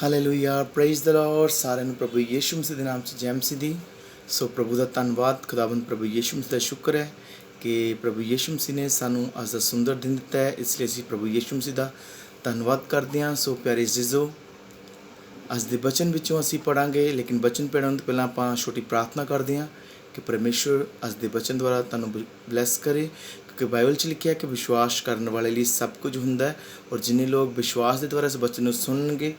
Hallelujah praise the Lord. ਸਾਰਿਆਂ ਨੂੰ ਪ੍ਰਭੂ ਯੀਸ਼ੂ ਮਸੀਹ ਦੇ ਨਾਮ 'ਚ ਜੈ ਮਸੀਹ ਦੀ। ਸੋ ਪ੍ਰਭੂ ਦਾ ਧੰਨਵਾਦ, ਖੁਦਾਵੰਦ ਪ੍ਰਭੂ ਯੀਸ਼ੂ ਮਸੀਹ ਦਾ ਸ਼ੁਕਰ ਹੈ ਕਿ ਪ੍ਰਭੂ ਯੀਸ਼ੂ ਮਸੀਹ ਨੇ ਸਾਨੂੰ ਅੱਜ ਦਾ ਸੁੰਦਰ ਦਿਨ ਦਿੱਤਾ ਹੈ। ਇਸ ਲਈ ਅਸੀਂ ਪ੍ਰਭੂ ਯੀਸ਼ੂ ਮਸੀਹ ਦਾ ਧੰਨਵਾਦ ਕਰਦੇ ਹਾਂ। ਸੋ ਪਿਆਰੇ ਜੀਜ਼ੋ, ਅੱਜ ਦੇ ਬਚਨ ਵਿੱਚੋਂ ਅਸੀਂ ਪੜ੍ਹਾਂਗੇ, ਲੇਕਿਨ ਬਚਨ ਪੜ੍ਹਨ ਤੋਂ ਪਹਿਲਾਂ ਆਪਾਂ ਛੋਟੀ ਪ੍ਰਾਰਥਨਾ ਕਰਦੇ ਹਾਂ ਕਿ ਪਰਮੇਸ਼ਵਰ ਅੱਜ ਦੇ ਬਚਨ ਦੁਆਰਾ ਤੁਹਾਨੂੰ ਬਲੈਸ ਕਰੇ, ਕਿਉਂਕਿ ਬਾਈਬਲ 'ਚ ਲਿਖਿਆ ਕਿ ਵਿਸ਼ਵਾਸ ਕਰਨ ਵਾਲੇ ਲਈ ਸਭ ਕੁਝ ਹੁੰਦਾ ਹੈ। ਔਰ ਜਿੰਨੇ ਲੋਕ ਵਿਸ਼ਵਾਸ ਦੇ ਦੁਆਰਾ ਇਸ ਬਚਨ ਨੂੰ ਸੁਣਨਗੇ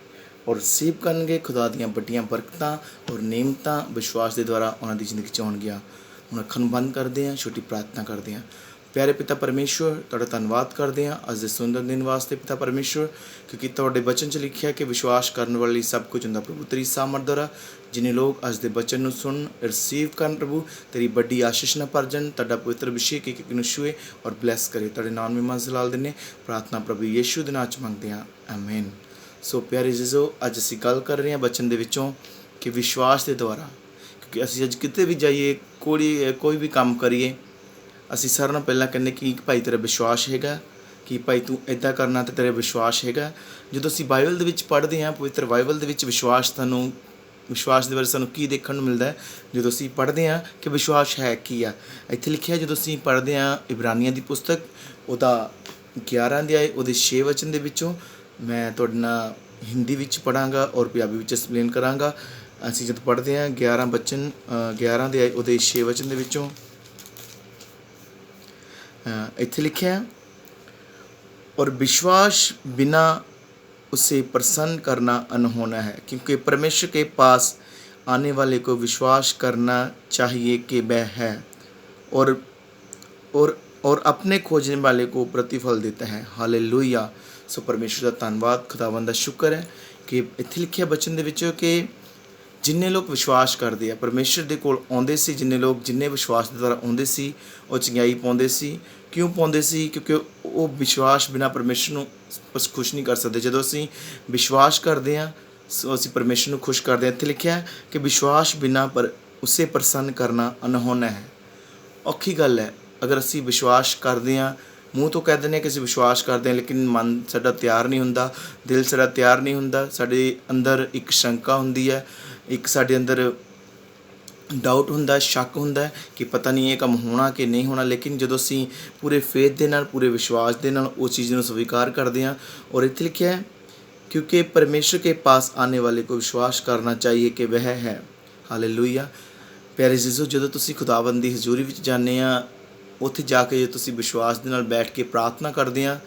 ਔਰ ਰਿਸੀਵ ਕਰਨਗੇ, ਖੁਦਾ ਦੀਆਂ ਵੱਡੀਆਂ ਬਰਕਤਾਂ ਔਰ ਨਿਯਮਤਾਂ ਵਿਸ਼ਵਾਸ ਦੇ ਦੁਆਰਾ ਉਹਨਾਂ ਦੀ ਜ਼ਿੰਦਗੀ 'ਚ ਆਉਣਗੀਆਂ। ਹੁਣ ਅੱਖਾਂ ਨੂੰ ਬੰਦ ਕਰਦੇ ਹਾਂ, ਛੋਟੀ ਪ੍ਰਾਰਥਨਾ ਕਰਦੇ ਹਾਂ। ਪਿਆਰੇ ਪਿਤਾ ਪਰਮੇਸ਼ਵਰ, ਤੁਹਾਡਾ ਧੰਨਵਾਦ ਕਰਦੇ ਹਾਂ ਅੱਜ ਦੇ ਸੁੰਦਰ ਦਿਨ ਵਾਸਤੇ ਪਿਤਾ ਪਰਮੇਸ਼ਵਰ, ਕਿਉਂਕਿ ਤੁਹਾਡੇ ਬਚਨ 'ਚ ਲਿਖਿਆ ਕਿ ਵਿਸ਼ਵਾਸ ਕਰਨ ਵਾਲੇ ਲਈ ਸਭ ਕੁਝ ਹੁੰਦਾ। ਪ੍ਰਭੂ ਤੇਰੀ ਸਾਮਰਥ ਦੁਆਰਾ ਜਿੰਨੇ ਲੋਕ ਅੱਜ ਦੇ ਬਚਨ ਨੂੰ ਸੁਣਨ, ਰਿਸੀਵ ਕਰਨ, ਪ੍ਰਭੂ ਤੇਰੀ ਵੱਡੀ ਆਸ਼ੀਸ਼ ਨਾਲ ਭਰ ਜਾਣ। ਤੁਹਾਡਾ ਪਵਿੱਤਰ ਅਭਿਸ਼ੇਕ ਇੱਕ ਨੂੰ ਛੂਏ ਔਰ ਬਲੈਸ ਕਰੇ। ਤੁਹਾਡੇ ਨਾਮ ਵਿੱਚ ਮੰਜ਼ਲਾਲ ਦਿੰਦੇ ਪ੍ਰਾਰਥਨਾ ਪ੍ਰਭੂ ਯੀਸ਼ੂ ਦੇ ਨਾਮ 'ਚ ਮੰਗਦੇ ਹਾਂ, ਆਮੀਨ। ਸੋ ਪਿਆਰੇ ਜੀਜ਼ੋ, ਅੱਜ ਅਸੀਂ ਗੱਲ ਕਰ ਰਹੇ ਹਾਂ ਬਚਨ ਦੇ ਵਿੱਚੋਂ ਕਿ ਵਿਸ਼ਵਾਸ ਦੇ ਦੁਆਰਾ, ਕਿਉਂਕਿ ਅਸੀਂ ਅੱਜ ਕਿਤੇ ਵੀ ਜਾਈਏ, ਕੋਈ ਵੀ ਕੰਮ ਕਰੀਏ, ਅਸੀਂ ਸਾਰਿਆਂ ਨਾਲੋਂ ਪਹਿਲਾਂ ਕਹਿੰਦੇ ਕਿ ਭਾਈ ਤੇਰਾ ਵਿਸ਼ਵਾਸ ਹੈਗਾ, ਕਿ ਭਾਈ ਤੂੰ ਇੱਦਾਂ ਕਰਨਾ ਤੇ ਤੇਰਾ ਵਿਸ਼ਵਾਸ ਹੈਗਾ। ਜਦੋਂ ਅਸੀਂ ਬਾਈਬਲ ਦੇ ਵਿੱਚ ਪੜ੍ਹਦੇ ਹਾਂ, ਪਵਿੱਤਰ ਬਾਈਬਲ ਦੇ ਵਿੱਚ ਵਿਸ਼ਵਾਸ ਦੇ ਬਾਰੇ ਸਾਨੂੰ ਕੀ ਦੇਖਣ ਨੂੰ ਮਿਲਦਾ ਹੈ? ਜਦੋਂ ਅਸੀਂ ਪੜ੍ਹਦੇ ਹਾਂ ਕਿ ਵਿਸ਼ਵਾਸ ਹੈ ਕੀ ਆ, ਇੱਥੇ ਲਿਖਿਆ ਜਦੋਂ ਅਸੀਂ ਪੜ੍ਹਦੇ ਹਾਂ ਇਬਰਾਨੀਆਂ ਦੀ ਪੁਸਤਕ, ਉਹਦਾ 11 ਅਧਿਆਇ ਉਹਦੇ 6 ਵਚਨ ਦੇ ਵਿੱਚੋਂ, ਮੈਂ ਤੁਹਾਡੇ ਨਾਲ ਹਿੰਦੀ ਵਿੱਚ ਪੜ੍ਹਾਂਗਾ ਔਰ ਪੰਜਾਬੀ ਵਿੱਚ ਐਕਸਪਲੇਨ ਕਰਾਂਗਾ। ਅਸੀਂ ਜਦ ਪੜ੍ਹਦੇ ਹਾਂ 11 ਅਧਿਆਇ ਉਹਦੇ 6 ਵਚਨ ਦੇ ਵਿੱਚੋਂ, ਇੱਥੇ ਲਿਖਿਆ, और विश्वास बिना उसे प्रसन्न करना अनहोना है, क्योंकि परमेश्वर के पास आने वाले को विश्वास करना चाहिए कि वह है और और अपने खोजने वाले को प्रतिफल देता है। हालेलुया। सो परमेश्वर का धन्यवाद, खुदावंद का शुक्र है कि इत्थे लिखिया बचन दे विच कि जिन्ने लोग विश्वास करते हैं परमेश्वर के कोल आउंदे सी, जिन्ने विश्वास के द्वारा आउंदे सी वो चंगाई पाउंदे सी। क्यों पाउंदे सी? क्योंकि वो विश्वास बिना परमेश्वर को खुश नहीं कर सकते। जो असी विश्वास करते हैं सो असी परमेश्वर को खुश करते हैं। इत्थे लिखिया है कि विश्वास बिना पर उसे प्रसन्न करना अनहोना है। औखी गल है अगर असी विश्वास करते हैं, मूँह तो कह दें कि असी विश्वास करते हैं, लेकिन मन साडा तैयार नहीं हुंदा, दिल साडा तैयार नहीं हुंदा, साडे अंदर एक शंका हुंदी है, एक साडे अंदर डाउट हुंदा, शक हुंदा कि पता नहीं ये काम होना कि नहीं होना। लेकिन जो असी पूरे फेथ दे नाल, पूरे विश्वास दे नाल उस चीज़ को स्वीकार करते हैं। और इत्थे लिखिया है क्योंकि परमेश्वर के पास आने वाले को विश्वास करना चाहिए कि वह है। हालेलुया। प्यारे जीजो, जो तुसी खुदावंद दी हजूरी विच जाने आ, उत्थे जाके जो तुसी विश्वास दे नाल बैठ के प्रार्थना करते हैं,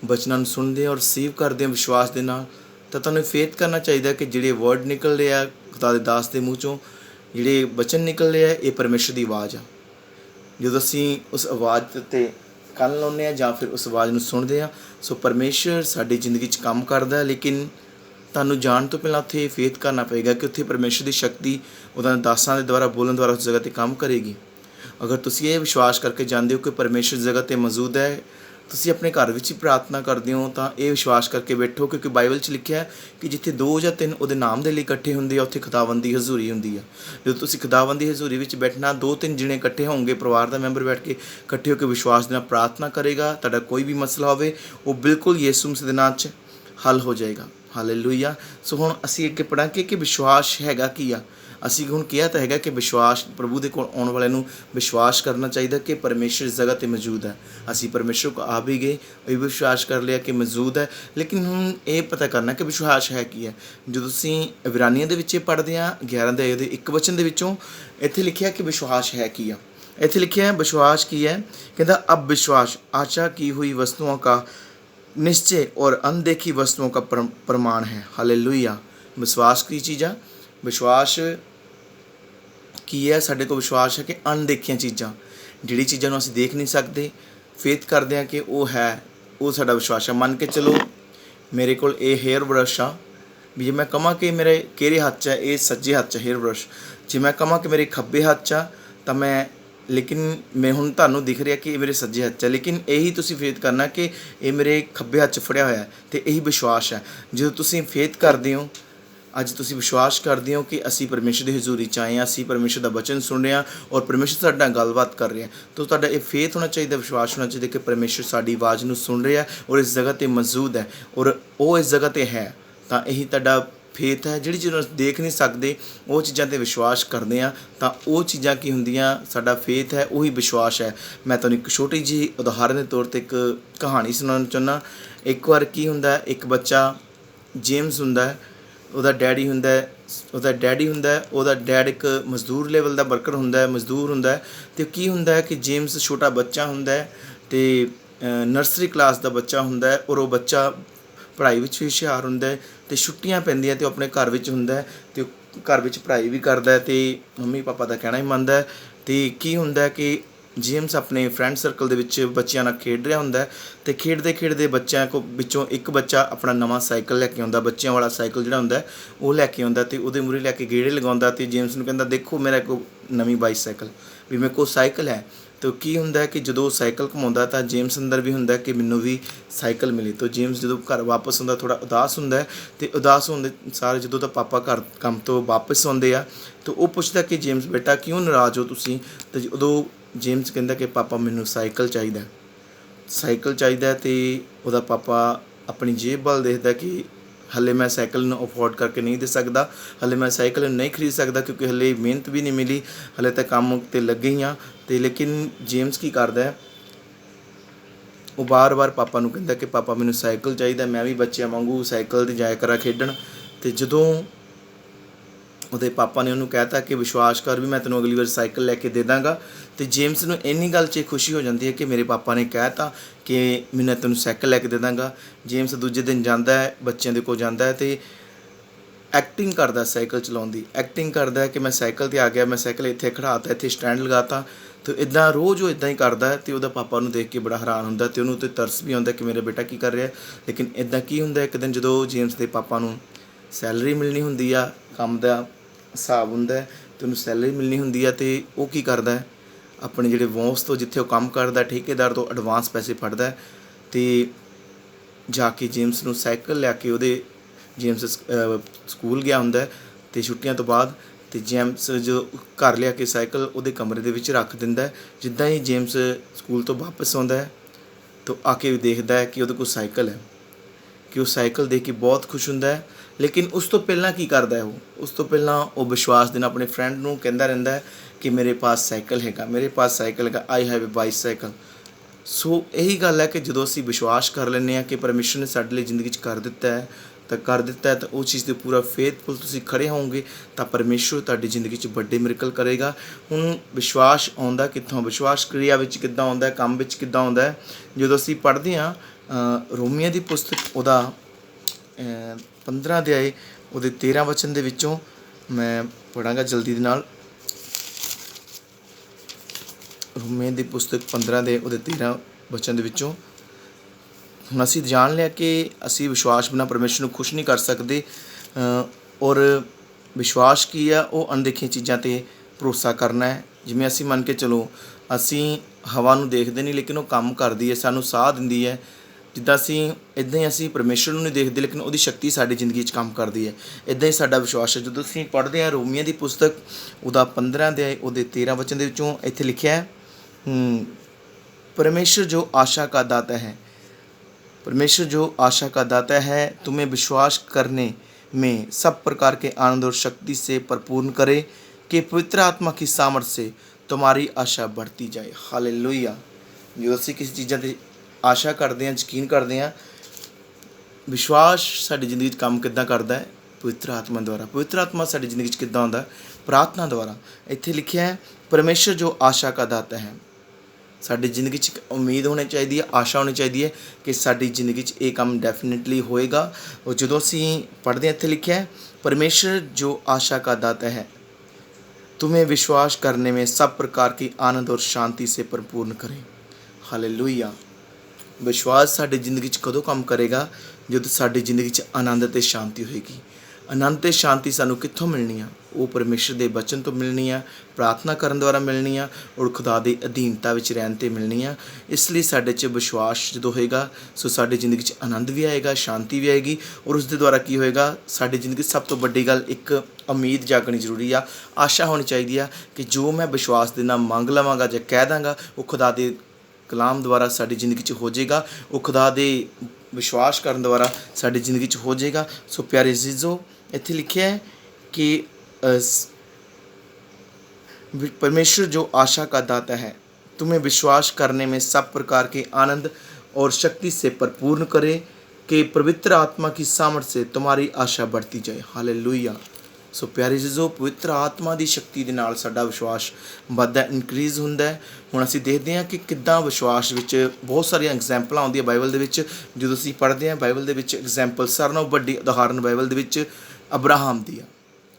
बचनां नूं सुनते और रिसीव करते हैं विश्वास दे नाल, तो तुहानूं फेथ करना चाहिए कि जिहड़े वर्ड निकल रहे हैं खुदा दे दास दे मूँह चों, जिहड़े बचन निकल रहे हैं, ये परमेश्वर की आवाज़ आ। जो असी उस आवाज़ ते कंन लाउने जां फिर उस आवाज़ नूं सुनते हैं, सो परमेश्वर साडी जिंदगी च काम करदा है। लेकिन तुहानूं जाण तो पहलां उत्थे फेथ करना पएगा कि उत्थे परमेश्वर की शक्ति उहनां दासां दे द्वारा बोलण द्वारा उस जगह ते काम करेगी। अगर तुसीं ये विश्वास करके जांदे हो कि परमेश्वर जगह ते मौजूद है, तुसीं अपने घर विच ही प्रार्थना करते हो, तो ये विश्वास करके बैठो, क्योंकि बाइबल च लिखिया है कि जिथे 2 या 3 उहदे नाम दे लई इकट्ठे हुंदे आ, उत्थे खुदावंद दी हजूरी हुंदी है। जो तुसीं खुदावंद दी हजूरी विच बैठना, 2-3 जिने इकट्ठे होंगे, परिवार का मैंबर बैठ के इकट्ठे होकर विश्वास दे नाल प्रार्थना करेगा, तुहाडा कोई भी मसला होवे वो बिल्कुल यीशु मसीह दे नाम च हल हो जाएगा। हालेलुया। सो हुण असीं अगे पढ़ांगे कि विश्वास हैगा की आ। असीं हुण किहा तां हैगा कि विश्वास प्रभु दे कोल आउण वाले नूं विश्वास करना चाहिए कि परमेश्वर इस जगह ते मौजूद है। असीं परमेश्वर को आ भी गए, ये विश्वास कर लिया कि मौजूद है, लेकिन हुण ये पता करना कि विश्वास है की है। जो तुसीं इब्रानियां दे विच पढ़दे आ 11 अध्याय दे 1 वचन दे विचों, इत्थे लिखिया कि विश्वास है की आ। इत्थे लिखिया है विश्वास की है, कहता अब विश्वास आशा की हुई वस्तुओं का निश्चय और अनदेखी वस्तुओं का प्रमाण है। हालेलुया। विश्वास की चीज़ आ, विश्वास की है, साढ़े को विश्वास है कि अनदेखियां चीज़ां, जिहड़ी चीज़ां नूं असीं देख नहीं सकते, फेथ करते हैं कि वो है, वो साडा विश्वास है। मान के चलो मेरे कोल ये हेयर ब्रश आ, भी जे मैं कहां कि मेरे किहड़े हत्थ च है, ये सज्जे हत्थ च हेयर ब्रश, जे मैं कहां कि मेरे खब्बे हत्थ च तां मैं, लेकिन मैं हुण तुहानूं दिख रहा कि ये मेरे सज्जे हत्थ च, लेकिन यही तुसीं फेथ करना कि ये मेरे खब्बे हत्थ च फड़िया होया है, तो यही विश्वास है। जो तुसीं फेथ करते हो, अज तुसीं विश्वास करते हो कि असी परमेश्वर की हजूरी च आए, असी परमेश्वर का वचन सुन रहे हैं और परमेश्वर साडे नाल गलबात कर रहे हैं, तो तुहाडा ये फेथ होना चाहिए, विश्वास होना चाहिए कि परमेश्वर साडी आवाज़ नूं सुन रहा है और इस जगह ते मौजूद है और वो इस जगह ते है। तो यही तुहाडा ਫੇਥ ਹੈ, ਜਿਹੜੀ ਚੀਜ਼ ਅਸੀਂ ਦੇਖ ਨਹੀਂ ਸਕਦੇ ਉਹ ਚੀਜ਼ਾਂ 'ਤੇ ਵਿਸ਼ਵਾਸ ਕਰਦੇ ਹਾਂ ਤਾਂ ਉਹ ਚੀਜ਼ਾਂ ਕੀ ਹੁੰਦੀਆਂ, ਸਾਡਾ ਫੇਥ ਹੈ ਉਹੀ ਵਿਸ਼ਵਾਸ ਹੈ। ਮੈਂ ਤੁਹਾਨੂੰ ਇੱਕ ਛੋਟੀ ਜਿਹੀ ਉਦਾਹਰਨ ਦੇ ਤੌਰ 'ਤੇ ਇੱਕ ਕਹਾਣੀ ਸੁਣਾਉਣਾ ਚਾਹੁੰਦਾ। ਇੱਕ ਵਾਰ ਕੀ ਹੁੰਦਾ, ਇੱਕ ਬੱਚਾ ਜੇਮਸ ਹੁੰਦਾ ਹੈ, ਉਹਦਾ ਡੈਡੀ ਹੁੰਦਾ ਹੈ, ਉਹਦਾ ਡੈਡ ਇੱਕ ਮਜ਼ਦੂਰ ਲੈਵਲ ਦਾ ਵਰਕਰ ਹੁੰਦਾ ਹੈ, ਮਜ਼ਦੂਰ ਹੁੰਦਾ ਹੈ। ਅਤੇ ਕੀ ਹੁੰਦਾ ਹੈ ਕਿ ਜੇਮਸ ਛੋਟਾ ਬੱਚਾ ਹੁੰਦਾ ਹੈ ਅਤੇ ਨਰਸਰੀ ਕਲਾਸ ਦਾ ਬੱਚਾ ਹੁੰਦਾ ਹੈ, ਔਰ ਉਹ ਬੱਚਾ ਪੜ੍ਹਾਈ ਵਿੱਚ ਵੀ ਹੁਸ਼ਿਆਰ ਹੁੰਦਾ ਹੈ ਅਤੇ ਛੁੱਟੀਆਂ ਪੈਂਦੀਆਂ ਅਤੇ ਉਹ ਆਪਣੇ ਘਰ ਵਿੱਚ ਹੁੰਦਾ ਹੈ ਅਤੇ ਉਹ ਘਰ ਵਿੱਚ ਪੜ੍ਹਾਈ ਵੀ ਕਰਦਾ ਅਤੇ ਮੰਮੀ ਪਾਪਾ ਦਾ ਕਹਿਣਾ ਹੀ ਮੰਨਦਾ ਹੈ। ਅਤੇ ਕੀ ਹੁੰਦਾ ਕਿ ਜੇਮਸ ਆਪਣੇ ਫਰੈਂਡ ਸਰਕਲ ਦੇ ਵਿੱਚ ਬੱਚਿਆਂ ਨਾਲ ਖੇਡ ਰਿਹਾ ਹੁੰਦਾ ਹੈ ਅਤੇ ਖੇਡਦੇ ਖੇਡਦੇ ਬੱਚਿਆਂ ਵਿੱਚੋਂ ਇੱਕ ਬੱਚਾ ਆਪਣਾ ਨਵਾਂ ਸਾਈਕਲ ਲੈ ਕੇ ਆਉਂਦਾ, ਬੱਚਿਆਂ ਵਾਲਾ ਸਾਈਕਲ ਜਿਹੜਾ ਹੁੰਦਾ ਉਹ ਲੈ ਕੇ ਆਉਂਦਾ ਅਤੇ ਉਹਦੇ ਮੂਹਰੇ ਲੈ ਕੇ ਗੇੜੇ ਲਗਾਉਂਦਾ ਅਤੇ ਜੇਮਸ ਨੂੰ ਕਹਿੰਦਾ, ਦੇਖੋ ਮੇਰਾ ਕੋਲ ਨਵੀਂ ਬਾਈਸਾਈਕਲ, ਵੀ ਮੇਰੇ ਕੋਲ ਸਾਈਕਲ ਹੈ। ਅਤੇ ਕੀ ਹੁੰਦਾ ਕਿ ਜਦੋਂ ਸਾਈਕਲ ਘੁਮਾਉਂਦਾ ਤਾਂ ਜੇਮਸ ਅੰਦਰ ਵੀ ਹੁੰਦਾ ਕਿ ਮੈਨੂੰ ਵੀ ਸਾਈਕਲ ਮਿਲੀ। ਤਾਂ ਜੇਮਸ ਜਦੋਂ ਘਰ ਵਾਪਸ ਆਉਂਦਾ ਥੋੜ੍ਹਾ ਉਦਾਸ ਹੁੰਦਾ ਅਤੇ ਉਦਾਸ ਹੋਣ ਦੇ ਸਾਰੇ ਜਦੋਂ ਤਾਂ ਪਾਪਾ ਘਰ ਕੰਮ ਤੋਂ ਵਾਪਸ ਆਉਂਦੇ ਆ ਤਾਂ ਉਹ ਪੁੱਛਦਾ ਕਿ ਜੇਮਸ ਬੇਟਾ ਕਿਉਂ ਨਾਰਾਜ਼ ਹੋ ਤੁਸੀਂ। ਅਤੇ ਉਦੋਂ ਜੇਮਸ ਕਹਿੰਦਾ ਕਿ ਪਾਪਾ ਮੈਨੂੰ ਸਾਈਕਲ ਚਾਹੀਦਾ ਅਤੇ ਉਹਦਾ ਪਾਪਾ ਆਪਣੀ ਜੇਬ ਵੱਲ ਦੇਖਦਾ ਕਿ ਹਾਲੇ ਮੈਂ ਸਾਈਕਲ ਨੂੰ ਅਫੋਰਡ ਕਰਕੇ ਨਹੀਂ ਦੇ ਸਕਦਾ, ਹਾਲੇ ਮੈਂ ਸਾਈਕਲ ਨੂੰ ਨਹੀਂ ਖਰੀਦ ਸਕਦਾ ਕਿਉਂਕਿ ਹਾਲੇ ਮਿਹਨਤ ਵੀ ਨਹੀਂ ਮਿਲੀ, ਹਾਲੇ ਤਾਂ ਕੰਮ 'ਤੇ ਲੱਗੇ ਹੀ ਹਾਂ। ਅਤੇ ਲੇਕਿਨ ਜੇਮਸ ਕੀ ਕਰਦਾ, ਉਹ ਵਾਰ-ਵਾਰ ਪਾਪਾ ਨੂੰ ਕਹਿੰਦਾ ਕਿ ਪਾਪਾ ਮੈਨੂੰ ਸਾਈਕਲ ਚਾਹੀਦਾ, ਮੈਂ ਵੀ ਬੱਚਿਆਂ ਵਾਂਗੂ ਸਾਈਕਲ 'ਤੇ ਜਾਇਆ ਕਰਾਂ ਖੇਡਣ। ਅਤੇ ਜਦੋਂ ਉਹਦੇ ਪਾਪਾ ਨੇ ਉਹਨੂੰ ਕਹਿ ਤਾ ਕਿ ਵਿਸ਼ਵਾਸ ਕਰ ਵੀ ਮੈਂ ਤੈਨੂੰ ਅਗਲੀ ਵਾਰ ਸਾਈਕਲ ਲੈ ਕੇ ਦੇ ਦਾਂਗਾ, ਅਤੇ ਜੇਮਸ ਨੂੰ ਇੰਨੀ ਗੱਲ 'ਚ ਖੁਸ਼ੀ ਹੋ ਜਾਂਦੀ ਹੈ ਕਿ ਮੇਰੇ ਪਾਪਾ ਨੇ ਕਹਿ ਤਾ ਕਿ ਮੈਂ ਤੈਨੂੰ ਸਾਈਕਲ ਲੈ ਕੇ ਦੇ ਦਾਂਗਾ। ਜੇਮਸ ਦੂਜੇ ਦਿਨ ਜਾਂਦਾ ਹੈ, ਬੱਚਿਆਂ ਦੇ ਕੋਲ ਜਾਂਦਾ ਹੈ ਅਤੇ ਐਕਟਿੰਗ ਕਰਦਾ ਸਾਈਕਲ ਚਲਾਉਣ ਦੀ, ਐਕਟਿੰਗ ਕਰਦਾ ਕਿ ਮੈਂ ਸਾਈਕਲ 'ਤੇ ਆ ਗਿਆ, ਮੈਂ ਸਾਈਕਲ ਇੱਥੇ ਖੜ੍ਹਾ ਤਾ, ਇੱਥੇ ਸਟੈਂਡ ਲਗਾ ਤਾ। ਅਤੇ ਇੱਦਾਂ ਰੋਜ਼ ਉਹ ਇੱਦਾਂ ਹੀ ਕਰਦਾ ਅਤੇ ਉਹਦਾ ਪਾਪਾ ਉਹਨੂੰ ਦੇਖ ਕੇ ਬੜਾ ਹੈਰਾਨ ਹੁੰਦਾ ਅਤੇ ਉਹਨੂੰ 'ਤੇ ਤਰਸ ਵੀ ਆਉਂਦਾ ਕਿ ਮੇਰਾ ਬੇਟਾ ਕੀ ਕਰ ਰਿਹਾ। ਲੇਕਿਨ ਇੱਦਾਂ ਕੀ ਹੁੰਦਾ, ਇੱਕ ਦਿਨ ਜਦੋਂ ਜੇਮਸ ਦੇ ਪਾਪਾ ਨੂੰ ਸੈਲਰੀ ਮਿਲਣੀ ਹੁੰਦੀ ਆ, ਕੰਮ ਦਾ ਹਿਸਾਬ ਹੁੰਦਾ ਅਤੇ ਉਹਨੂੰ ਸੈਲਰੀ ਮਿਲਣੀ ਹੁੰਦੀ ਆ ਅਤੇ ਉਹ ਕੀ ਕਰਦਾ, ਆਪਣੇ ਜਿਹੜੇ ਬੌਸ ਤੋਂ ਜਿੱਥੇ ਉਹ ਕੰਮ ਕਰਦਾ ਠੇਕੇਦਾਰ ਤੋਂ ਐਡਵਾਂਸ ਪੈਸੇ ਫੜਦਾ ਅਤੇ ਜਾ ਕੇ ਜੇਮਸ ਨੂੰ ਸਾਈਕਲ ਲਿਆ ਕੇ ਜੇਮਸ ਸਕੂਲ ਗਿਆ ਹੁੰਦਾ ਅਤੇ ਛੁੱਟੀਆਂ ਤੋਂ ਬਾਅਦ, ਅਤੇ ਜੇਮਸ ਜੋ ਘਰ ਲਿਆ ਕੇ ਸਾਈਕਲ ਉਹਦੇ ਕਮਰੇ ਦੇ ਵਿੱਚ ਰੱਖ ਦਿੰਦਾ। ਜਿੱਦਾਂ ਹੀ ਜੇਮਸ ਸਕੂਲ ਤੋਂ ਵਾਪਸ ਆਉਂਦਾ ਹੈ ਤਾਂ ਆ ਕੇ ਦੇਖਦਾ ਹੈ ਕਿ ਉਹਦੇ ਕੋਲ ਸਾਈਕਲ ਹੈ, ਕਿ ਉਹ ਸਾਈਕਲ ਦੇਖ ਕੇ ਬਹੁਤ ਖੁਸ਼ ਹੁੰਦਾ ਹੈ। ਲੇਕਿਨ ਉਸ ਤੋਂ ਪਹਿਲਾਂ ਕੀ ਕਰਦਾ ਹੈ, ਉਸ ਤੋਂ ਪਹਿਲਾਂ ਉਹ ਵਿਸ਼ਵਾਸ ਦੇ ਨਾਲ ਆਪਣੇ ਫਰੈਂਡ ਨੂੰ ਕਹਿੰਦਾ ਰਹਿੰਦਾ ਹੈ ਕਿ ਮੇਰੇ ਪਾਸ ਸਾਈਕਲ ਹੈਗਾ, ਆਈ ਹੈਵ ਅ ਬਾਈਸਾਈਕਲ। ਸੋ ਇਹੀ ਗੱਲ ਹੈ ਕਿ ਜਦੋਂ ਅਸੀਂ ਵਿਸ਼ਵਾਸ ਕਰ ਲੈਂਦੇ ਹਾਂ ਕਿ ਪਰਮੇਸ਼ਰ ਨੇ ਸਾਡੇ ਲਈ ਜ਼ਿੰਦਗੀ 'ਚ ਕਰ ਦਿੱਤਾ ਹੈ ਤਾਂ ਉਹ ਚੀਜ਼ 'ਤੇ ਪੂਰਾ ਫੇਥਫੁਲ ਤੁਸੀਂ ਖੜ੍ਹੇ ਹੋਵੋਗੇ ਤਾਂ ਪਰਮੇਸ਼ਰ ਤੁਹਾਡੀ ਜ਼ਿੰਦਗੀ 'ਚ ਵੱਡੇ ਮਿਰਕਲ ਕਰੇਗਾ। ਹੁਣ ਵਿਸ਼ਵਾਸ ਆਉਂਦਾ ਕਿੱਥੋਂ, ਵਿਸ਼ਵਾਸ ਕਿਰਿਆ ਵਿੱਚ ਕਿੱਦਾਂ ਆਉਂਦਾ, ਕੰਮ ਵਿੱਚ ਕਿੱਦਾਂ ਆਉਂਦਾ। ਜਦੋਂ ਅਸੀਂ ਪੜ੍ਹਦੇ ਹਾਂ ਰੋਮੀਆਂ ਦੀ ਪੁਸਤਕ ਉਹਦਾ 15 ਅਧਿਆਏ ਉਹਦੇ 13 ਵਚਨ ਦੇ ਵਿੱਚੋਂ ਮੈਂ ਪੜ੍ਹਾਂਗਾ ਜਲਦੀ ਦੇ ਨਾਲ। ਰੋਮੀਆਂ ਦੀ ਪੁਸਤਕ 15 ਦੇ ਉਹਦੇ 13 ਵਚਨ ਦੇ ਵਿੱਚੋਂ, ਹੁਣ ਅਸੀਂ ਜਾਣ ਲਿਆ ਕਿ ਅਸੀਂ ਵਿਸ਼ਵਾਸ ਬਿਨਾਂ ਪਰਮੇਸ਼ਰ ਨੂੰ ਖੁਸ਼ ਨਹੀਂ ਕਰ ਸਕਦੇ, ਔਰ ਵਿਸ਼ਵਾਸ ਕੀ ਆ, ਉਹ ਅਣਦੇਖੀਆਂ ਚੀਜ਼ਾਂ 'ਤੇ ਭਰੋਸਾ ਕਰਨਾ ਹੈ। ਜਿਵੇਂ ਅਸੀਂ ਮੰਨ ਕੇ ਚਲੋ ਅਸੀਂ ਹਵਾ ਨੂੰ ਦੇਖਦੇ ਨਹੀਂ ਲੇਕਿਨ ਉਹ ਕੰਮ ਕਰਦੀ ਹੈ, ਸਾਨੂੰ ਸਾਹ ਦਿੰਦੀ ਹੈ। ਜਿੱਦਾਂ ਇੱਦਾਂ ਹੀ ਅਸੀਂ ਪਰਮੇਸ਼ਰ ਨੂੰ ਨਹੀਂ ਦੇਖਦੇ ਲੇਕਿਨ ਉਹਦੀ ਸ਼ਕਤੀ ਸਾਡੀ ਜ਼ਿੰਦਗੀ 'ਚ ਕੰਮ ਕਰਦੀ ਹੈ। ਇੱਦਾਂ ਹੀ ਸਾਡਾ ਵਿਸ਼ਵਾਸ ਹੈ। ਜਦੋਂ ਅਸੀਂ ਪੜ੍ਹਦੇ ਹਾਂ ਰੋਮੀਆਂ ਦੀ ਪੁਸਤਕ ਉਹਦਾ 15 ਅਧਿਆਏ ਉਹਦੇ 13 ਵਚਨ ਦੇ ਵਿੱਚੋਂ, ਇੱਥੇ ਲਿਖਿਆ ਹੈ परमेश्वर जो आशा का दाता है, परमेश्वर जो आशा का दाता है तुम्हें विश्वास करने में सब प्रकार के आनंद और शक्ति से परिपूर्ण करे कि पवित्र आत्मा की सामर्थ से तुम्हारी आशा बढ़ती जाए। हालेलुया। जो ਅਸੀਂ ਕਿਸੇ ਚੀਜ਼ਾਂ 'ਤੇ ਆਸ਼ਾ ਕਰਦੇ ਹਾਂ, ਯਕੀਨ ਕਰਦੇ ਹਾਂ, ਵਿਸ਼ਵਾਸ ਸਾਡੀ ਜ਼ਿੰਦਗੀ 'ਚ ਕੰਮ ਕਿੱਦਾਂ ਕਰਦਾ ਹੈ? ਪਵਿੱਤਰ ਆਤਮਾ ਦੁਆਰਾ। ਪਵਿੱਤਰ ਆਤਮਾ ਸਾਡੀ ਜ਼ਿੰਦਗੀ 'ਚ ਕਿੱਦਾਂ ਆਉਂਦਾ? ਪ੍ਰਾਰਥਨਾ ਦੁਆਰਾ। ਇੱਥੇ ਲਿਖਿਆ ਹੈ ਪਰਮੇਸ਼ਰ ਜੋ ਆਸ਼ਾ ਕਾ ਦਾਤਾ ਹੈ। ਸਾਡੀ ਜ਼ਿੰਦਗੀ 'ਚ ਇੱਕ ਉਮੀਦ ਹੋਣੀ ਚਾਹੀਦੀ ਹੈ, ਆਸ਼ਾ ਹੋਣੀ ਚਾਹੀਦੀ ਹੈ ਕਿ ਸਾਡੀ ਜ਼ਿੰਦਗੀ 'ਚ ਇਹ ਕੰਮ ਡੈਫੀਨੇਟਲੀ ਹੋਏਗਾ। ਔਰ ਜਦੋਂ ਅਸੀਂ ਪੜ੍ਹਦੇ ਹਾਂ ਇੱਥੇ ਲਿਖਿਆ ਹੈ परमेश्वर जो आशा का दाता है तुम्हें विश्वास करने में सब प्रकार की आनंद और शांति से परिपूर्ण करे। हालेलुया। विश्वास साडी जिंदगी च कदों काम करेगा? जदों साडी जिंदगी च आनंद ते शांति होएगी। आनंद ते शांति सानू कित्थों मिलनी आ? वो परमेश्वर दे वचन तो मिलनी आ, प्रार्थना करन द्वारा मिलनी आ, और खुदा दी अधीनता विच रहन ते मिलनी आ। इसलिए साडे च विश्वास जदों होएगा सो साडी जिंदगी च आनंद भी आएगा, शांति भी आएगी, और उस दे द्वारा की होएगा साडी जिंदगी सब तो वड्डी गल एक उम्मीद जागनी जरूरी आ, आशा होनी चाहिए आ कि जो मैं विश्वास दे नाल मंग लवांगा जां कह दांगा वो खुदा दे कलाम द्वारा साडी जिंदगी च हो जाएगा, वो खुदा दे विश्वास करन द्वारा साडी जिंदगी च हो जाएगा। सो प्यारे अजीज़ो, ਇੱਥੇ ਲਿਖਿਆ है कि परमेश्वर जो आशा का दाता है तुम्हें विश्वास करने में सब प्रकार के आनंद और शक्ति से भरपूर्ण करे कि पवित्र आत्मा की सामर्थ से तुम्हारी आशा बढ़ती जाए। हालेलुया। सो प्यारे जीजो, पवित्र आत्मा ਦੀ ਸ਼ਕਤੀ ਦੇ ਨਾਲ ਸਾਡਾ ਵਿਸ਼ਵਾਸ ਵੱਧਦਾ ਇਨਕਰੀਜ਼ ਹੁੰਦਾ ਹੈ। ਹੁਣ ਅਸੀਂ ਦੇਖਦੇ ਹਾਂ ਕਿ ਕਿੱਦਾਂ ਵਿਸ਼ਵਾਸ ਵਿੱਚ ਬਹੁਤ ਸਾਰੀਆਂ ਐਗਜ਼ਾਮਪਲਾਂ ਆਉਂਦੀਆਂ ਬਾਈਬਲ ਦੇ ਵਿੱਚ। ਜਦੋਂ ਅਸੀਂ ਪੜ੍ਹਦੇ ਹਾਂ ਬਾਈਬਲ ਦੇ ਵਿੱਚ ਐਗਜ਼ਾਮਪਲ ਸਾਰਿਆਂ ਨਾਲੋਂ ਵੱਡੀ ਉਦਾਹਰਨ ਬਾਈਬਲ ਦੇ ਵਿੱਚ ਅਬਰਾਹਮ ਦੀ ਆ।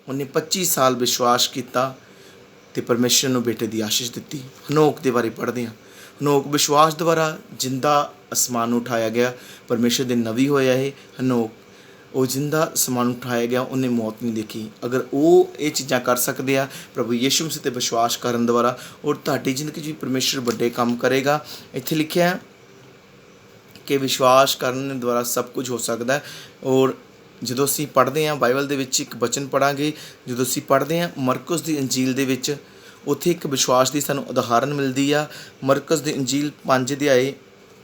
ਉਹਨੇ 25 ਸਾਲ ਵਿਸ਼ਵਾਸ ਕੀਤਾ ਤੇ ਪਰਮੇਸ਼ਰ ਨੂੰ ਬੇਟੇ ਦੀ ਆਸ਼ੀਸ਼ ਦਿੱਤੀ। ਹਨੋਕ ਦੇ ਬਾਰੇ ਪੜ੍ਹਦੇ ਹਾਂ। ਹਨੋਕ ਵਿਸ਼ਵਾਸ ਦੁਆਰਾ ਜਿੰਦਾ ਅਸਮਾਨ ਨੂੰ ਉਠਾਇਆ ਗਿਆ। ਪਰਮੇਸ਼ਰ ਦੇ ਨਬੀ ਹੋਇਆ ਇਹ ਹਨੋਕ, ਉਹ ਜਿੰਦਾ ਅਸਮਾਨ ਨੂੰ ਉਠਾਇਆ ਗਿਆ, ਉਹਨੇ ਮੌਤ ਨਹੀਂ ਦੇਖੀ। ਅਗਰ ਉਹ ਇਹ ਚੀਜ਼ਾਂ ਕਰ ਸਕਦੇ ਆ ਪ੍ਰਭੂ ਯਿਸੂ ਮਸੀਹ 'ਤੇ ਵਿਸ਼ਵਾਸ ਕਰਨ ਦੁਆਰਾ, ਔਰ ਤੁਹਾਡੀ ਜ਼ਿੰਦਗੀ 'ਚ ਵੀ ਪਰਮੇਸ਼ਰ ਵੱਡੇ ਕੰਮ ਕਰੇਗਾ। ਇੱਥੇ ਲਿਖਿਆ ਕਿ ਵਿਸ਼ਵਾਸ ਕਰਨ ਦੁਆਰਾ ਸਭ ਕੁਝ ਹੋ ਸਕਦਾ ਹੈ। ਔਰ ਜਦੋਂ ਅਸੀਂ ਪੜ੍ਹਦੇ ਹਾਂ ਬਾਈਬਲ ਦੇ ਵਿੱਚ ਇੱਕ ਬਚਨ ਪੜ੍ਹਾਂਗੇ, ਜਦੋਂ ਅਸੀਂ ਪੜ੍ਹਦੇ ਹਾਂ ਮਰਕੁਸ ਦੀ ਇੰਜੀਲ ਦੇ ਵਿੱਚ, ਉੱਥੇ ਇੱਕ ਵਿਸ਼ਵਾਸ ਦੀ ਸਾਨੂੰ ਉਦਾਹਰਨ ਮਿਲਦੀ ਆ। ਮਰਕੁਸ ਦੀ ਇੰਜੀਲ 5 ਅਧਿਆਏ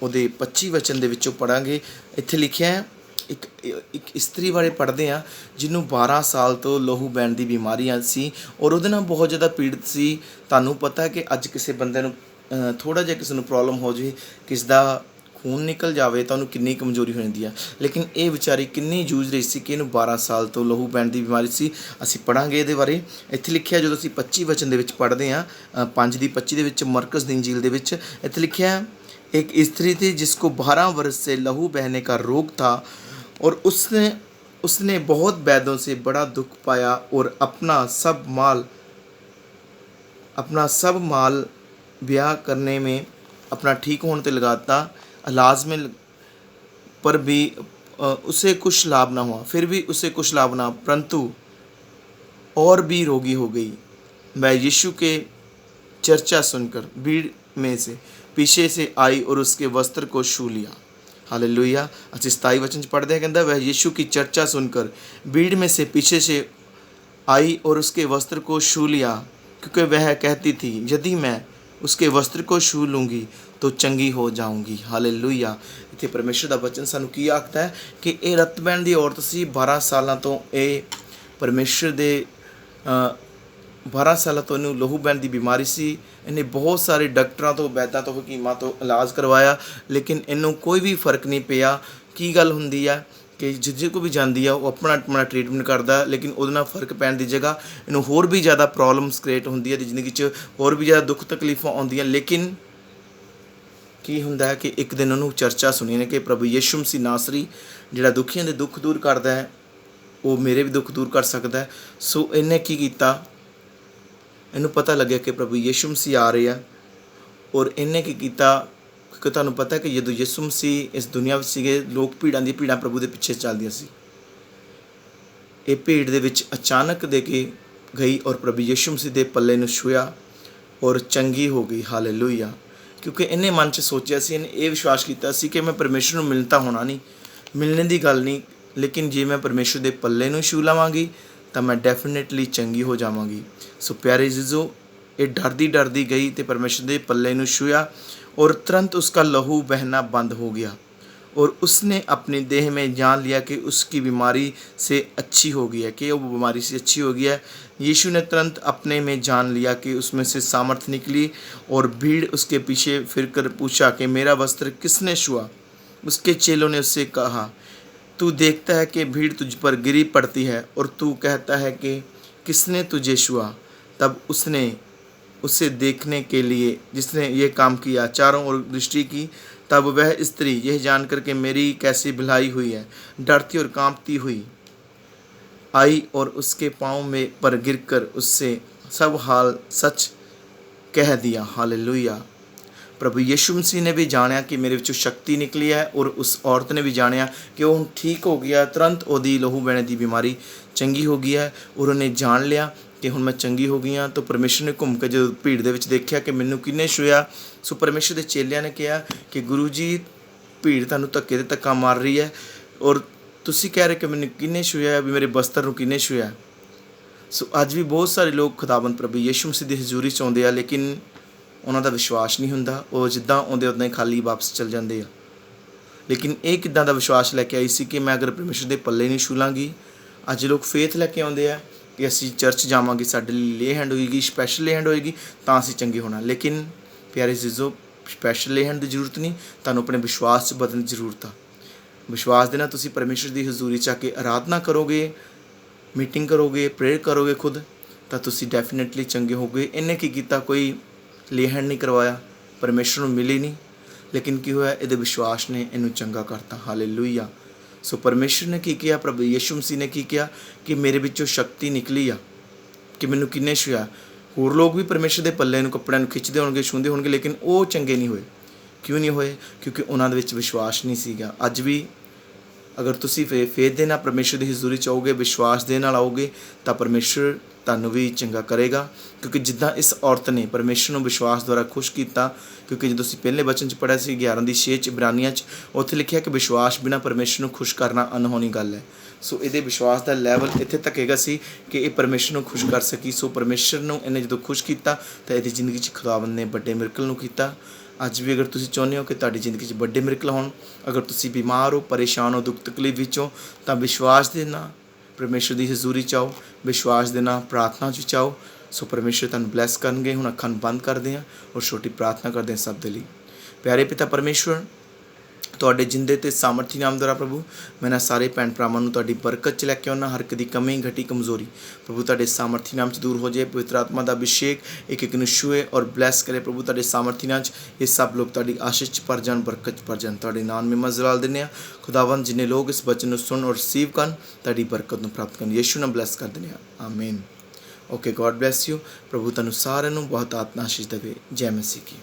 ਉਹਦੇ 25 ਵਚਨ ਦੇ ਵਿੱਚੋਂ ਪੜ੍ਹਾਂਗੇ। ਇੱਥੇ ਲਿਖਿਆ ਹੈ ਇੱਕ ਇਸਤਰੀ ਬਾਰੇ ਪੜ੍ਹਦੇ ਹਾਂ ਜਿਹਨੂੰ 12 ਸਾਲ ਤੋਂ ਲਹੂ ਬਹਿਣ ਦੀ ਬਿਮਾਰੀ ਸੀ ਔਰ ਉਹਦੇ ਨਾਲ ਬਹੁਤ ਜ਼ਿਆਦਾ ਪੀੜਤ ਸੀ। ਤੁਹਾਨੂੰ ਪਤਾ ਕਿ ਅੱਜ ਕਿਸੇ ਬੰਦੇ ਨੂੰ ਥੋੜ੍ਹਾ ਜਿਹਾ ਕਿਸੇ ਨੂੰ ਪ੍ਰੋਬਲਮ ਹੋ ਜਾਵੇ, ਕਿਸ ਦਾ ਖੂਨ ਨਿਕਲ ਜਾਵੇ ਤਾਂ ਉਹਨੂੰ ਕਿੰਨੀ ਕਮਜ਼ੋਰੀ ਹੋ ਜਾਂਦੀ ਆ। ਲੇਕਿਨ ਇਹ ਵਿਚਾਰੀ ਕਿੰਨੀ ਜੂਝ ਰਹੀ ਸੀ ਕਿ ਇਹਨੂੰ 12 ਸਾਲ ਤੋਂ ਲਹੂ ਬਹਿਣ ਦੀ ਬਿਮਾਰੀ ਸੀ। ਅਸੀਂ ਪੜ੍ਹਾਂਗੇ ਇਹਦੇ ਬਾਰੇ। ਇੱਥੇ ਲਿਖਿਆ ਜਦੋਂ ਅਸੀਂ 25 ਵਚਨ ਦੇ ਵਿੱਚ ਪੜ੍ਹਦੇ ਹਾਂ, 5:25 ਦੇ ਵਿੱਚ ਮਰਕਸ ਦੀ ਇੰਜੀਲ ਦੇ ਵਿੱਚ ਇੱਥੇ ਲਿਖਿਆ एक स्त्री थी जिसको 12 वर्ष से लहू बहने का रोग था और उसने बहुत वैद्यों से बड़ा दुख पाया और अपना सब माल ब्याह करने में अपना ठीक होने पे लगाता इलाज में, पर भी उसे कुछ लाभ ना हुआ। फिर भी उसे कुछ लाभ ना, परंतु और भी रोगी हो गई। मैं यीशु के चर्चा सुनकर भीड़ में से पीछे से आई और उसके वस्त्र को छू लिया। हालेलुया। अच्छी 27 वचन पढ़ते हैं, कहता वह यीशु की चर्चा सुनकर भीड़ में से पीछे से आई और उसके वस्त्र को छू लिया, क्योंकि वह कहती थी यदि मैं उसके वस्त्र को छू लूँगी तो चंगी हो जाऊँगी। हालेलुया। इत्थे परमेश्वर का वचन सानू की आखता है कि ये रत बहन की औरत सी। 12 सालों तो ये परमेश्वर के 12 सालों तो इन्हूं लहू बहन की बीमारी सी। इन्हें बहुत सारे डॉक्टरों तो वैद्यां तो हकीमां तो इलाज करवाया, लेकिन इन्हूं कोई भी फर्क नहीं पिया। की गल हुंदी है कि जिस को भी जाती है वो अपना ट्रीटमेंट करता, लेकिन उहदे नाल फर्क पैण की जगह इन्हूं होर भी ज़्यादा प्रॉब्लम्स क्रिएट होंदी है जिंदगी च, होर भी ज़्यादा दुख तकलीफां आउंदियां। लेकिन की हुंदा है कि एक दिन उन्होंने चर्चा सुनी ने कि प्रभु यीशु मसीह नासरी जिहड़ा दुखियां दे दुख दूर करता है, वो मेरे भी दुख दूर कर सकता है। सो इन्हें की कीता, ਇਹਨੂੰ ਪਤਾ ਲੱਗਿਆ ਕਿ ਪ੍ਰਭੂ ਯਿਸੂ ਮਸੀਹ ਆ ਰਹੇ ਆ ਔਰ ਇਹਨੇ ਕੀ ਕੀਤਾ, ਕਿਉਂਕਿ ਤੁਹਾਨੂੰ ਪਤਾ ਕਿ ਜਦੋਂ ਯਿਸੂ ਮਸੀਹ ਇਸ ਦੁਨੀਆ ਵਿੱਚ ਸੀਗੇ, ਲੋਕ ਭੀੜਾਂ ਪ੍ਰਭੂ ਦੇ ਪਿੱਛੇ ਚੱਲਦੀਆਂ ਸੀ। ਇਹ ਭੀੜ ਦੇ ਵਿੱਚ ਅਚਾਨਕ ਦੇ ਕੇ ਗਈ ਔਰ ਪ੍ਰਭੂ ਯਿਸੂ ਮਸੀਹ ਦੇ ਪੱਲੇ ਨੂੰ ਛੂਹਿਆ ਔਰ ਚੰਗੀ ਹੋ ਗਈ। ਹਾਲੇਲੂਇਆ। ਕਿਉਂਕਿ ਇਹਨੇ ਮਨ 'ਚ ਸੋਚਿਆ ਸੀ, ਇਹਨੇ ਇਹ ਵਿਸ਼ਵਾਸ ਕੀਤਾ ਸੀ ਕਿ ਮੈਂ ਪਰਮੇਸ਼ਰ ਨੂੰ ਮਿਲਣ ਤਾਂ ਹੋਣਾ ਨਹੀਂ, ਮਿਲਣ ਦੀ ਗੱਲ ਨਹੀਂ, ਲੇਕਿਨ ਜੇ ਮੈਂ ਪਰਮੇਸ਼ਰ ਦੇ ਪੱਲੇ ਨੂੰ ਛੂਹ ਲਵਾਂਗੀ ਤਾਂ ਮੈਂ ਡੈਫੀਨੇਟਲੀ ਚੰਗੀ ਹੋ ਜਾਵਾਂਗੀ। सो प्यारे जीजो, ये डरदी गई तो परमेश्वर के पल्ले नूं छूया और तुरंत उसका लहू बहना बंद हो गया और उसने अपने देह में जान लिया कि उसकी बीमारी से अच्छी हो गई है, कि वो बीमारी से अच्छी हो गई है। यीशु ने तुरंत अपने में जान लिया कि उसमें से सामर्थ्य निकली और भीड़ उसके पीछे फिरकर पूछा कि मेरा वस्त्र किसने छुआ। उसके चेलों ने उससे कहा, तू देखता है कि भीड़ तुझ पर गिरी पड़ती है और तू कहता है कि किसने तुझे छुआ। तब उसने उसे देखने के लिए जिसने ये काम किया चारों ओर दृष्टि की। तब वह स्त्री यह जानकर के मेरी कैसी भलाई हुई है, डरती और कांपती हुई आई और उसके पाँव में पर गिरकर उससे सब हाल सच कह दिया। हालेलुया। प्रभु यीशु मसीह ने भी जानिया कि मेरे विचों शक्ति निकली है और उस औरत ने भी जानिया कि वो ठीक हो गया, तुरंत ओदी लहू बहने की बीमारी चंगी हो गई है और उन्हें जान लिया कि हुण मैं चंगी हो गई हाँ। तो परमेश्वर ने घूम के जो भीड़ दे विच देखिया कि मैनू किन्ने छुया। सो परमेश्वर के चेलियां ने कहा कि गुरु जी, भीड़ तुहानूं धक्के ते धक्का मार रही है और तुसीं कह रहे कि मैनू किन्ने छुया, भी मेरे बस्तर नूं किन्ने छुया। सो अज भी बहुत सारे लोग खुदावंद प्रभु यीशु मसीह की हजूरी च आउंदे आ, लेकिन उन्हां दा विश्वास नहीं हुंदा, वो जिद्दां आउंदे उदां ही खाली वापस चल जाते हैं। लेकिन ये किद्दां दा विश्वास लैके आई सी कि मैं अगर परमेश्वर के पल्ले नहीं छू लांगी ਅੱਜ ਲੋਕ ਫੇਥ ਲੈ ਕੇ ਆਉਂਦੇ ਆ ਕਿ ਅਸੀਂ ਚਰਚ ਜਾਵਾਂਗੇ, ਸਾਡੇ ਲਈ ਲੇ ਹੈਂਡ ਹੋਏਗੀ, ਸਪੈਸ਼ਲ ਲੇ ਹੈਂਡ ਹੋਏਗੀ ਤਾਂ ਅਸੀਂ ਚੰਗੇ ਹੋਣਾ। ਲੇਕਿਨ ਪਿਆਰੇ ਅਜ਼ੀਜ਼ੋ, ਸਪੈਸ਼ਲ ਲੇ ਹੈਂਡ ਦੀ ਜ਼ਰੂਰਤ ਨਹੀਂ, ਤੁਹਾਨੂੰ ਆਪਣੇ ਵਿਸ਼ਵਾਸ 'ਚ ਬਦਲਣ ਦੀ ਜ਼ਰੂਰਤ ਆ। ਵਿਸ਼ਵਾਸ ਦੇ ਨਾਲ ਤੁਸੀਂ ਪਰਮੇਸ਼ਰ ਦੀ ਹਜ਼ੂਰੀ 'ਚ ਆ ਕੇ ਆਰਾਧਨਾ ਕਰੋਗੇ, ਮੀਟਿੰਗ ਕਰੋਗੇ, ਪ੍ਰੇਅਰ ਕਰੋਗੇ ਖੁਦ, ਤਾਂ ਤੁਸੀਂ ਡੈਫੀਨੇਟਲੀ ਚੰਗੇ ਹੋਗੇ। ਇਹਨੇ ਕੀ ਕੀਤਾ, ਕੋਈ ਲੇ ਹੈਂਡ ਨਹੀਂ ਕਰਵਾਇਆ, ਪਰਮੇਸ਼ਰ ਨੂੰ ਮਿਲੀ ਨਹੀਂ, ਲੇਕਿਨ ਕੀ ਹੋਇਆ, ਇਹਦੇ ਵਿਸ਼ਵਾਸ ਨੇ ਇਹਨੂੰ ਚੰਗਾ ਕਰਤਾ। ਹਾਲੇਲੂਇਆ। ਸੋ ਪਰਮੇਸ਼ਰ ਨੇ ਕੀ ਕਿਹਾ, ਪ੍ਰਭੂ ਯਿਸੂ ਮਸੀਹ ਨੇ ਕੀ ਕਿਹਾ ਕਿ ਮੇਰੇ ਵਿੱਚੋਂ ਸ਼ਕਤੀ ਨਿਕਲੀ ਆ ਕਿ ਮੈਨੂੰ ਕਿੰਨੇ ਛੂਇਆ। ਹੋਰ ਲੋਕ ਵੀ ਪਰਮੇਸ਼ਰ ਦੇ ਪੱਲੇ ਨੂੰ, ਕੱਪੜਿਆਂ ਨੂੰ ਖਿੱਚਦੇ ਹੋਣਗੇ, ਛੂੰਹਦੇ ਹੋਣਗੇ, ਲੇਕਿਨ ਉਹ ਚੰਗੇ ਨਹੀਂ ਹੋਏ। ਕਿਉਂ ਨਹੀਂ ਹੋਏ? ਕਿਉਂਕਿ ਉਹਨਾਂ ਦੇ ਵਿੱਚ ਵਿਸ਼ਵਾਸ ਨਹੀਂ ਸੀਗਾ। ਅੱਜ ਵੀ ਅਗਰ ਤੁਸੀਂ ਫੇਥ ਦੇ ਨਾਲ ਪਰਮੇਸ਼ਰ ਦੀ ਹਜ਼ੂਰੀ 'ਚ ਆਓਗੇ, ਵਿਸ਼ਵਾਸ ਦੇ ਨਾਲ ਆਓਗੇ, ਤਾਂ ਪਰਮੇਸ਼ਰ ਤੁਹਾਨੂੰ ਵੀ ਚੰਗਾ ਕਰੇਗਾ। ਕਿਉਂਕਿ ਜਿੱਦਾਂ ਇਸ ਔਰਤ ਨੇ ਪਰਮੇਸ਼ਰ ਨੂੰ ਵਿਸ਼ਵਾਸ ਦੁਆਰਾ ਖੁਸ਼ ਕੀਤਾ, ਕਿਉਂਕਿ ਜਦੋਂ ਅਸੀਂ ਪਹਿਲੇ ਵਚਨ 'ਚ ਪੜ੍ਹਿਆ ਸੀ 11:6 ਇਬਰਾਨੀਆਂ 'ਚ, ਉੱਥੇ ਲਿਖਿਆ ਕਿ ਵਿਸ਼ਵਾਸ ਬਿਨਾਂ ਪਰਮੇਸ਼ਰ ਨੂੰ ਖੁਸ਼ ਕਰਨਾ ਅਨਹੋਣੀ ਗੱਲ ਹੈ। ਸੋ ਇਹਦੇ ਵਿਸ਼ਵਾਸ ਦਾ ਲੈਵਲ ਇੱਥੇ ਤੱਕ ਹੈਗਾ ਸੀ ਕਿ ਇਹ ਪਰਮੇਸ਼ਰ ਨੂੰ ਖੁਸ਼ ਕਰ ਸਕੀ। ਸੋ ਪਰਮੇਸ਼ਰ ਨੂੰ ਇਹਨੇ ਜਦੋਂ ਖੁਸ਼ ਕੀਤਾ ਤਾਂ ਇਹਦੀ ਜ਼ਿੰਦਗੀ 'ਚ ਖੁਦਾਵੰਦ ਨੇ ਵੱਡੇ ਮਿਰਕਲ ਨੂੰ ਕੀਤਾ। ਅੱਜ ਵੀ ਅਗਰ ਤੁਸੀਂ ਚਾਹੁੰਦੇ ਹੋ ਕਿ ਤੁਹਾਡੀ ਜ਼ਿੰਦਗੀ 'ਚ ਵੱਡੇ ਮਿਰਕਲ ਹੋਣ, ਅਗਰ ਤੁਸੀਂ ਬਿਮਾਰ ਹੋ, ਪਰੇਸ਼ਾਨ ਹੋ, ਦੁੱਖ ਤਕਲੀਫ ਵਿੱਚ ਹੋ, ਤਾਂ ਵਿਸ਼ਵਾਸ ਦੇ ਨਾਲ ਪਰਮੇਸ਼ਰ ਦੀ ਹਜ਼ੂਰੀ 'ਚ ਆਓ, ਵਿਸ਼ਵਾਸ ਦੇ ਨਾਲ ਪ੍ਰਾਰਥਨਾ 'ਚ ਆਓ। ਸੋ ਪਰਮੇਸ਼ਰ ਤੁਹਾਨੂੰ ਬਲੈਸ ਕਰਨਗੇ। ਹੁਣ ਅੱਖਾਂ ਨੂੰ ਬੰਦ ਕਰਦੇ ਹਾਂ ਔਰ ਛੋਟੀ ਪ੍ਰਾਰਥਨਾ ਕਰਦੇ ਹਾਂ ਸਭ ਦੇ ਲਈ। ਪਿਆਰੇ ਪਿਤਾ ਪਰਮੇਸ਼ਵਰ, ਤੁਹਾਡੇ ਜਿੰਦੇ ਤੇ ਸਾਮਰਥੀ ਨਾਮ ਦੁਆਰਾ ਪ੍ਰਭੂ, ਮੈਂ ਨਾ ਸਾਰੇ ਭੈਣ ਭਰਾਵਾਂ ਨੂੰ ਤੁਹਾਡੀ ਬਰਕਤ 'ਚ ਲੈ ਕੇ ਆਉਣਾ। ਹਰ ਇੱਕ ਦੀ ਕਮੀ, ਘਟੀ, ਕਮਜ਼ੋਰੀ ਪ੍ਰਭੂ ਤੁਹਾਡੇ ਸਾਮਰਥੀ ਨਾਮ 'ਚ ਦੂਰ ਹੋ ਜਾਏ। ਪਵਿੱਤਰ ਆਤਮਾ ਦਾ ਅਭਿਸ਼ੇਕ ਇੱਕ ਇੱਕ ਨੂੰ ਛੂਏ ਔਰ ਬਲੈਸ ਕਰੇ ਪ੍ਰਭੂ ਤੁਹਾਡੇ ਸਾਮਰਥੀ ਨਾਮ 'ਚ। ਇਹ ਸਭ ਲੋਕ ਤੁਹਾਡੀ ਆਸ਼ੀਸ਼ 'ਚ ਭਰ ਜਾਣ, ਬਰਕਤ 'ਚ ਭਰ ਜਾਣ। ਤੁਹਾਡੇ ਨਾਮ ਮੇ ਮਜ਼ਲਾਲ ਦਿੰਦੇ ਹਾਂ ਖੁਦਾਵੰਦ, ਜਿੰਨੇ ਲੋਕ ਇਸ ਬਚਨ ਨੂੰ ਸੁਣ ਔਰ ਰਿਸੀਵ ਕਰਨ, ਤੁਹਾਡੀ ਬਰਕਤ ਨੂੰ ਪ੍ਰਾਪਤ ਕਰਨ। ਯਿਸੂ ਨਾਲ ਬਲੈਸ ਕਰ ਦਿੰਦੇ ਹਾਂ। ਆਮੀਨ। Okay, god bless you. ਪ੍ਰਭੂ ਤੁਹਾਨੂੰ ਸਾਰਿਆਂ ਨੂੰ ਬਹੁਤ ਆਤਮਾ ਆਸ਼ੀਸ਼ ਦੇਵੇ। ਜੈ ਮਸੀਹ ਕੀ।